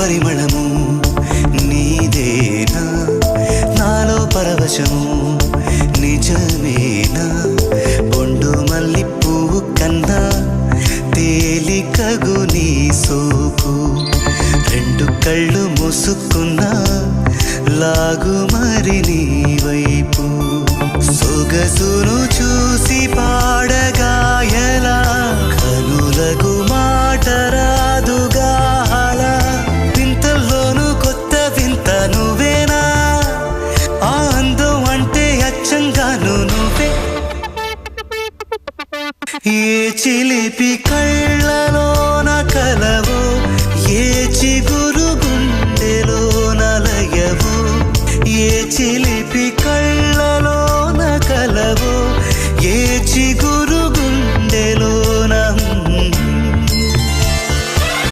పరిమళము నీదేనా నాలో పరవశము నిజమేనా బొండు మల్లి పువ్వు కన్నా తేలికగు నీ సోకు రెండు కళ్ళు మూసుకున్నా లాగు మరి నీ వైపు సొగసును చూసి పాడ